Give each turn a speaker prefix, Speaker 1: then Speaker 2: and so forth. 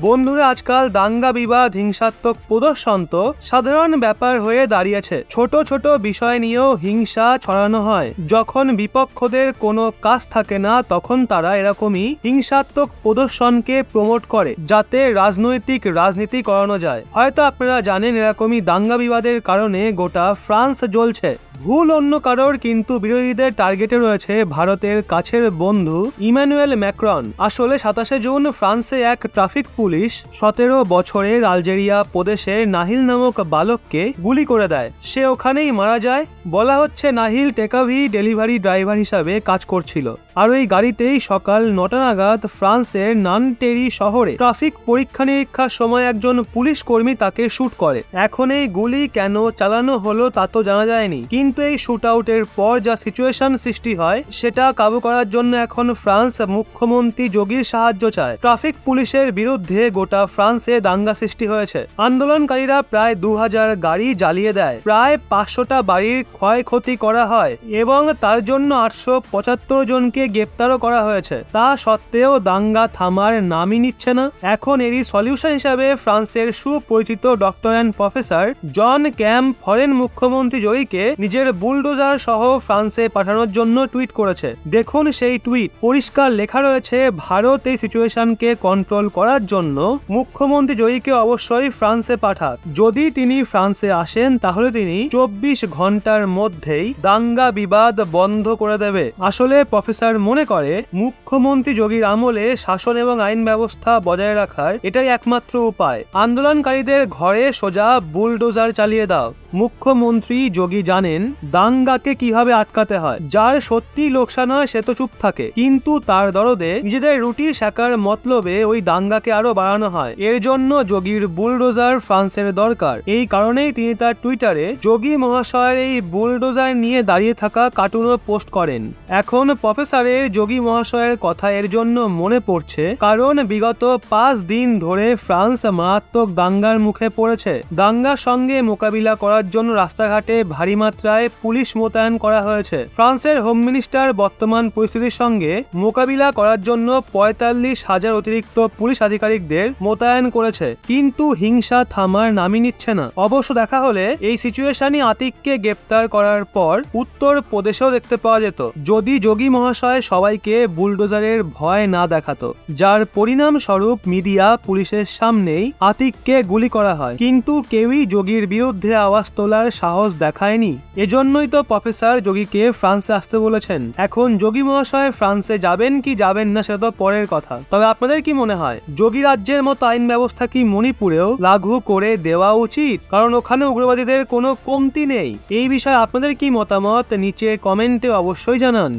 Speaker 1: বন্ধুরা, আজকাল দাঙ্গা বিবাদ হিংসাত্মক প্রদর্শন তো সাধারণ ব্যাপার হয়ে দাঁড়িয়েছে। ছোট ছোট বিষয় নিয়েও হিংসা ছড়ানো হয়। যখন বিপক্ষদের কোনো কাজ থাকে না তখন তারা এরকমই হিংসাত্মক প্রদর্শনকে প্রমোট করে, যাতে রাজনৈতিক রাজনীতি করানো যায়। হয়তো আপনারা জানেন এরকমই দাঙ্গা বিবাদের কারণে গোটা ফ্রান্স জ্বলছে। ভুল অন্য কারোর, কিন্তু বিরোধীদের টার্গেটে রয়েছে ভারতের কাছের বন্ধু ইমানুয়েল ম্যাক্রন। আসলে 27 জুন ফ্রান্সে এক ট্রাফিক পুলিশ 17 বছরের আলজেরিয়া প্রদেশের নাহিল নামক বালককে গুলি করে দেয়। সে ওখানেই মারা যায়। বলা হচ্ছে নাহিল টেকাভি ডেলিভারি ড্রাইভার হিসাবে কাজ করছিল, আর ওই গাড়িতেই সকাল 9টা নাগাদ ফ্রান্সের নানটেরি শহরে ট্রাফিক পরীক্ষা নিরীক্ষার সময় একজন পুলিশ কর্মী তাকে শুট করে। এখন এই গুলি কেন চালানো হলো তা তো জানা যায়নি, কিন্তু এই শুট আউটের পর যা সিচুয়েশন সৃষ্টি হয় সেটা কাবু করার জন্য এখন ফ্রান্স মুখ্যমন্ত্রী যোগীর সাহায্য চায়। ট্রাফিক পুলিশের বিরুদ্ধে গোটা ফ্রান্সে দাঙ্গা সৃষ্টি হয়েছে। আন্দোলনকারীরা প্রায় 2000 গাড়ি জ্বালিয়ে দেয়, প্রায় 500টা বাড়ির ক্ষয়ক্ষতি করা হয় এবং তার জন্য 875 জনকে গ্রেপ্তারও করা হয়েছে। তা সত্ত্বেও দাঙ্গা থামার নামই নিচ্ছে না। এখন এরই সলিউশন হিসাবে ফ্রান্সের সুপরিচিত ডক্টর অ্যান্ড প্রফেসর জন ক্যাম্প ফরেন মুখ্যমন্ত্রী জয়ীকে নিজের বুলডোজার সহ ফ্রান্সে পাঠানোর জন্য টুইট করেছে। দেখুন সেই টুইট। পরিষ্কার লেখা রয়েছে, ভারত এই সিচুয়েশনকে কন্ট্রোল করার জন্য মুখ্যমন্ত্রী জয়ীকে অবশ্যই ফ্রান্সে পাঠাক। যদি তিনি ফ্রান্সে আসেন তাহলে তিনি 24 ঘন্টার মধ্যেই দাঙ্গা বিবাদ বন্ধ করে দেবে। আসলে প্রফেসর মনে করে মুখ্যমন্ত্রী যোগীর আমলে শাসন এবং আইন ব্যবস্থা বজায় রাখার এটাই একমাত্র উপায়। আন্দোলনকারীদের ঘরে সোজা বুলডোজার চালিয়ে দাও। মুখ্যমন্ত্রী যোগী জানেন দাঙ্গাকে কিভাবে আটকাতে হয়। যার সত্যি লোকসান হয় সে তো চুপ থাকে, কিন্তু তার দরদে নিজেদের রুটি শাকার মতলবে ওই দাঙ্গাকে আরো বাড়ানো হয়। এর জন্য যোগীর বুলডোজার ফ্রান্সের দরকার। এই কারণেই তিনি তার টুইটারে যোগী মহাশয়ের এই বুলডোজার নিয়ে দাঁড়িয়ে থাকা কার্টুনও পোস্ট করেন। এখন প্রফেসরের যোগী মহাশয়ের কথা এর জন্য মনে পড়ছে, কারণ বিগত 5 দিন ধরে ফ্রান্স মারাত্মক দাঙ্গার মুখে পড়েছে। দাঙ্গার সঙ্গে মোকাবিলা করার জন্য রাস্তাঘাটে ভারী মাত্রায় পুলিশ মোতায়েন করা হয়েছে। ফ্রান্সের হোম মিনিস্টার বর্তমান পরিস্থিতির সঙ্গে মোকাবিলা করার জন্য 45,000 অতিরিক্ত পুলিশ আধিকারিকদের মোতায়েন করেছে, কিন্তু হিংসা থামার নামই নিচ্ছে না। অবশ্য দেখা হলে এই সিচুয়েশনই আতিককে গ্রেপ্তার করার পর উত্তর প্রদেশেও দেখতে পাওয়া যেত, যদি যোগী মহাশয় সবাইকে বুলডোজারের ভয় না দেখাতো, যার পরিণাম স্বরূপ মিডিয়া পুলিশের সামনেই আতিককে গুলি করা হয়। কিন্তু কেউই যোগীর বিরুদ্ধে আওয়াজ তোলার সাহস দেখায়নি। এজন্যই তো প্রফেসর যোগীকে ফ্রান্সে আসতে বলেছেন। এখন যোগী মহাশয় ফ্রান্সে যাবেন কি যাবেন না সেটা তো পরের কথা। তবে আপনাদের কি মনে হয়, যোগী রাজ্যের মতো আইন ব্যবস্থা কি মণিপুরেও লাগু করে দেওয়া উচিত? কারণ ওখানে উগ্রবাদীদের কোনো কমতি নেই। এই বিষয়ে আপনাদের কি মতামত নিচে কমেন্টে অবশ্যই জানান।